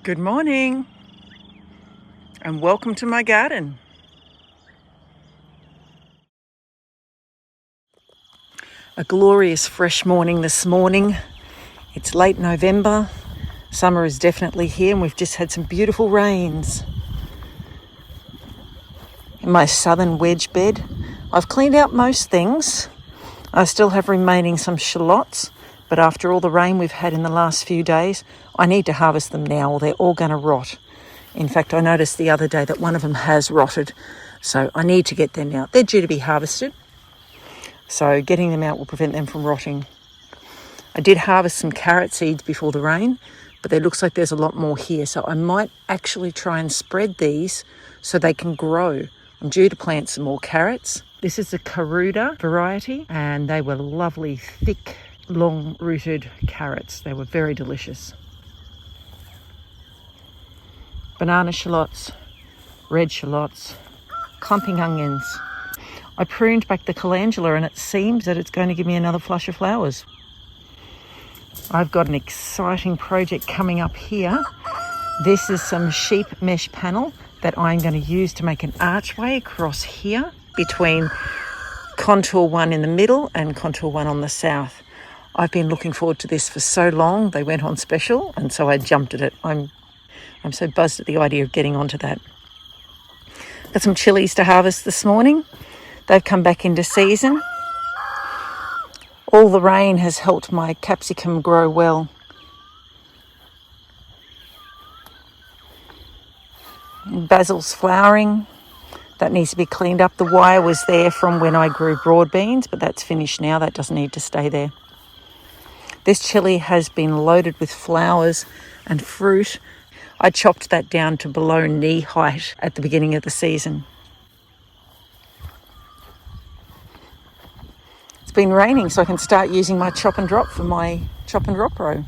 Good morning and welcome to my garden. A glorious fresh morning this morning. It's late November. Summer is definitely here and we've just had some beautiful rains. In my southern wedge bed, I've cleaned out most things. I still have remaining some shallots, but after all the rain we've had in the last few days, I need to harvest them now or they're all going to rot. In fact, I noticed the other day that one of them has rotted, so I need to get them out. They're due to be harvested, so getting them out will prevent them from rotting. I did harvest some carrot seeds before the rain, but it looks like there's a lot more here, so I might actually try and spread these so they can grow. I'm due to plant some more carrots. This is a calendula variety, and they were lovely, thick, long-rooted carrots. They were very delicious. Banana shallots, red shallots, clumping onions. I pruned back the calendula and it seems that it's going to give me another flush of flowers. I've got an exciting project coming up here. This is some sheep mesh panel that I'm going to use to make an archway across here between contour one in the middle and contour one on the south. I've been looking forward to this for so long. They went on special and so I jumped at it. I'm so buzzed at the idea of getting onto that. Got some chilies to harvest this morning. They've come back into season. All the rain has helped my capsicum grow well. Basil's flowering. That needs to be cleaned up. The wire was there from when I grew broad beans, but that's finished now. That doesn't need to stay there. This chilli has been loaded with flowers and fruit. I chopped that down to below knee height at the beginning of the season. It's been raining, so I can start using my chop and drop for my chop and drop row.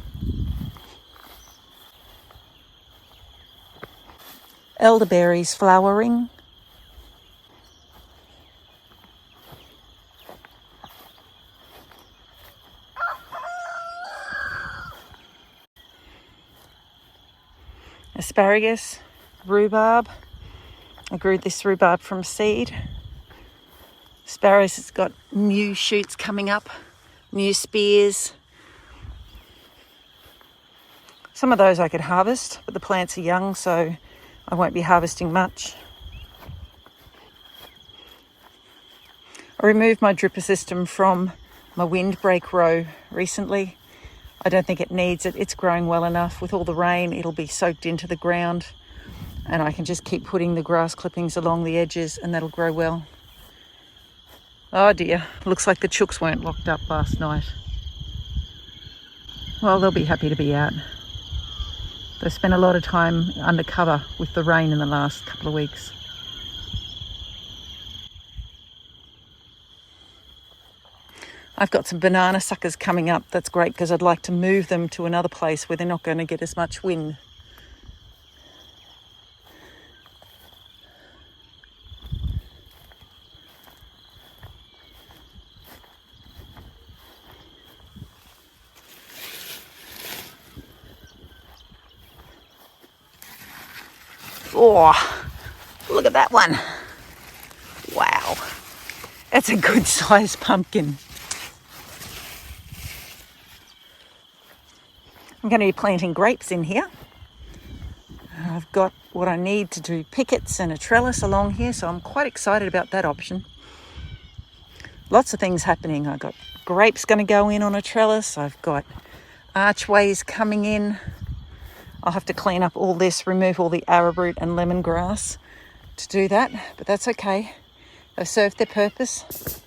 Elderberries flowering. Asparagus, rhubarb. I grew this rhubarb from seed. Asparagus has got new shoots coming up, new spears. Some of those I could harvest, but the plants are young, so I won't be harvesting much. I removed my dripper system from my windbreak row recently. I don't think it needs it. It's growing well enough. With all the rain, it'll be soaked into the ground and I can just keep putting the grass clippings along the edges and that'll grow well. Oh dear, looks like the chooks weren't locked up last night. Well, they'll be happy to be out. They've spent a lot of time under cover with the rain in the last couple of weeks. I've got some banana suckers coming up. That's great because I'd like to move them to another place where they're not going to get as much wind. Oh, look at that one. Wow. That's a good sized pumpkin. I'm going to be planting grapes in here. I've got what I need to do pickets and a trellis along here, so I'm quite excited about that option. Lots of things happening. I've got grapes going to go in on a trellis. I've got archways coming in. I'll have to clean up all this, remove all the arrowroot and lemongrass to do that, but that's okay. They've served their purpose.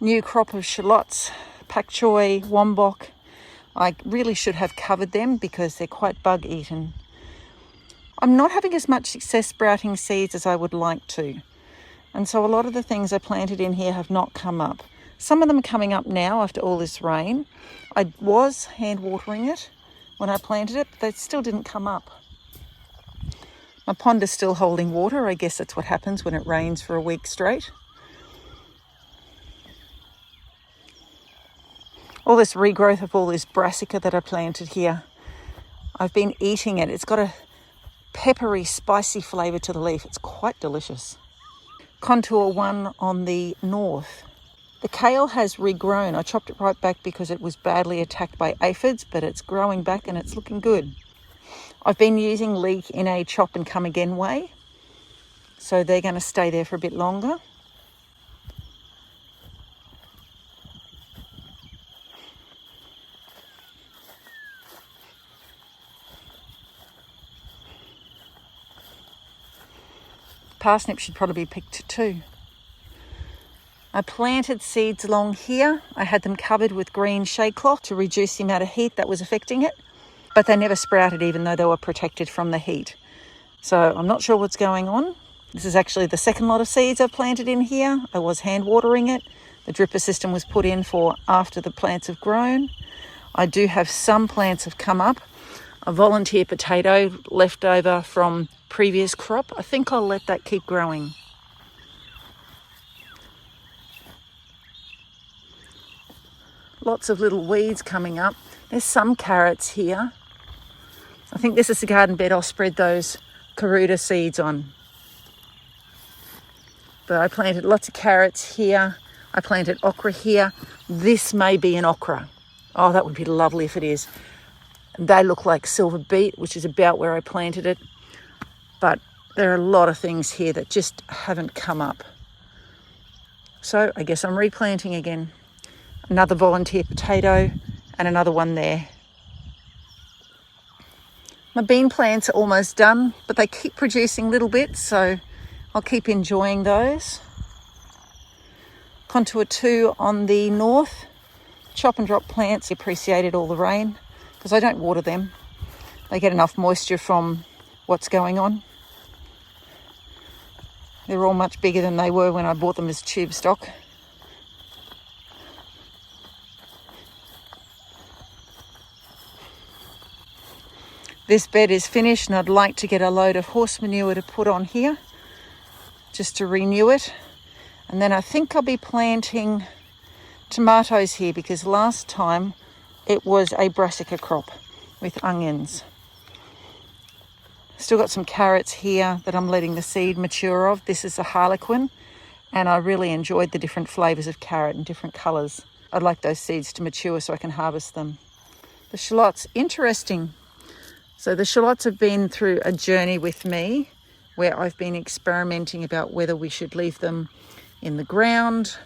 New crop of shallots, pak choi, wombok. I really should have covered them because they're quite bug eaten. I'm not having as much success sprouting seeds as I would like to. And so a lot of the things I planted in here have not come up. Some of them are coming up now after all this rain. I was hand watering it when I planted it, but they still didn't come up. My pond is still holding water. I guess that's what happens when it rains for a week straight. All this regrowth of all this brassica that I planted here I've been eating it. It's got a peppery, spicy flavour to the leaf. It's quite delicious. Contour one on the north. The kale has regrown. I chopped it right back because it was badly attacked by aphids, but it's growing back and it's looking good. I've been using leek in a chop and come again way, so they're going to stay there for a bit longer. Parsnip should probably be picked too. I planted seeds along here. I had them covered with green shade cloth to reduce the amount of heat that was affecting it, but they never sprouted even though they were protected from the heat. So I'm not sure what's going on. This is actually the second lot of seeds I've planted in here. I was hand watering it. The dripper system was put in for after the plants have grown. I do have some plants have come up. A volunteer potato left over from previous crop. I think I'll let that keep growing. Lots of little weeds coming up. There's some carrots here. I think this is the garden bed I'll spread those caruda seeds on. But I planted lots of carrots here. I planted okra here. This may be an okra. Oh, that would be lovely if it is. They look like silver beet, which is about where I planted it. But there are a lot of things here that just haven't come up. So I guess I'm replanting again. Another volunteer potato and another one there. My bean plants are almost done, but they keep producing little bits, so I'll keep enjoying those. Contour 2 on the north. Chop and drop plants appreciated all the rain because I don't water them. They get enough moisture from what's going on. They're all much bigger than they were when I bought them as tube stock. This bed is finished and I'd like to get a load of horse manure to put on here just to renew it. And then I think I'll be planting tomatoes here because last time it was a brassica crop with onions. Still got some carrots here that I'm letting the seed mature of. This is a harlequin and I really enjoyed the different flavours of carrot and different colours. I'd like those seeds to mature so I can harvest them. The shallots, interesting. So the shallots have been through a journey with me where I've been experimenting about whether we should leave them in the ground,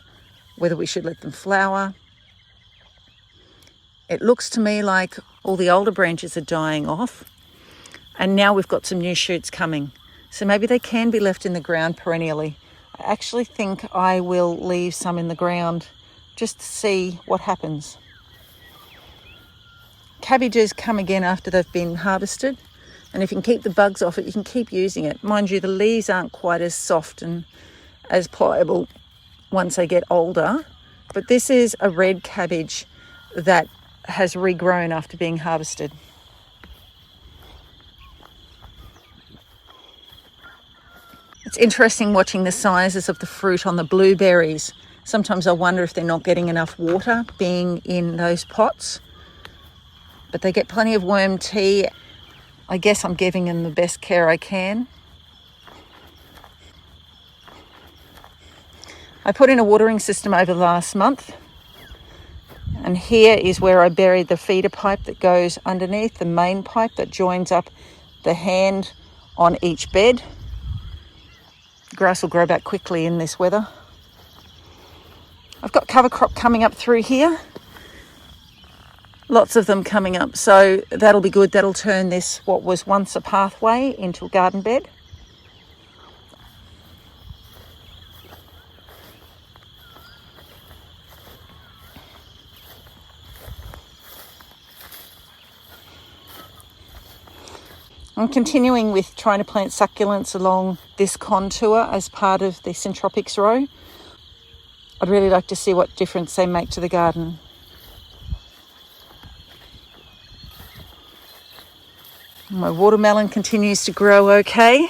whether we should let them flower. It looks to me like all the older branches are dying off and now we've got some new shoots coming. So maybe they can be left in the ground perennially. I actually think I will leave some in the ground just to see what happens. Cabbages come again after they've been harvested, and if you can keep the bugs off it, you can keep using it. Mind you, the leaves aren't quite as soft and as pliable once they get older, but this is a red cabbage that has regrown after being harvested. It's interesting watching the sizes of the fruit on the blueberries. Sometimes I wonder if they're not getting enough water being in those pots. But they get plenty of worm tea. I guess I'm giving them the best care I can. I put in a watering system over the last month. And here is where I buried the feeder pipe that goes underneath, the main pipe that joins up the hand on each bed. Grass will grow back quickly in this weather. I've got cover crop coming up through here. Lots of them coming up, so that'll be good. That'll turn this, what was once a pathway, into a garden bed. I'm continuing with trying to plant succulents along this contour as part of the Syntropics row. I'd really like to see what difference they make to the garden. My watermelon continues to grow okay.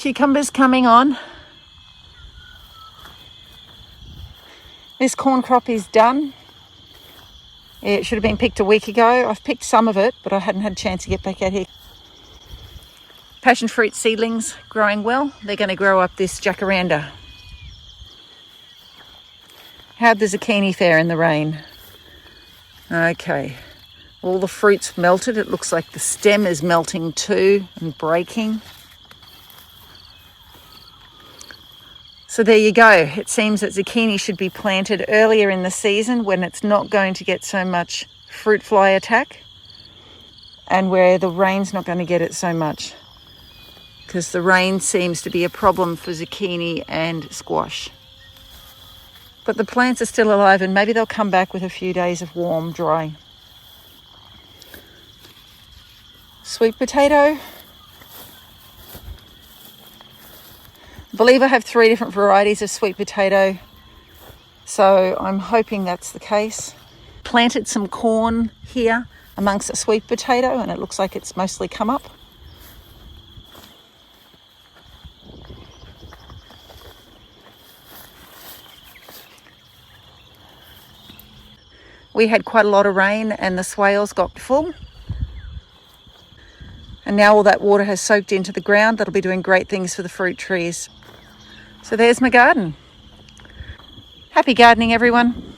Cucumbers coming on. This corn crop is done. It should have been picked a week ago. I've picked some of it, but I hadn't had a chance to get back out here. Passion fruit seedlings growing well. They're going to grow up this jacaranda. How'd the zucchini fare in the rain? Okay, all the fruit's melted. It looks like the stem is melting too and breaking. So there you go. It seems that zucchini should be planted earlier in the season when it's not going to get so much fruit fly attack and where the rain's not going to get it so much, because the rain seems to be a problem for zucchini and squash. But the plants are still alive and maybe they'll come back with a few days of warm, dry. Sweet potato. I believe I have 3 different varieties of sweet potato, so I'm hoping that's the case. Planted some corn here amongst the sweet potato and it looks like it's mostly come up. We had quite a lot of rain and the swales got full. And now all that water has soaked into the ground. That'll be doing great things for the fruit trees. So there's my garden. Happy gardening, everyone.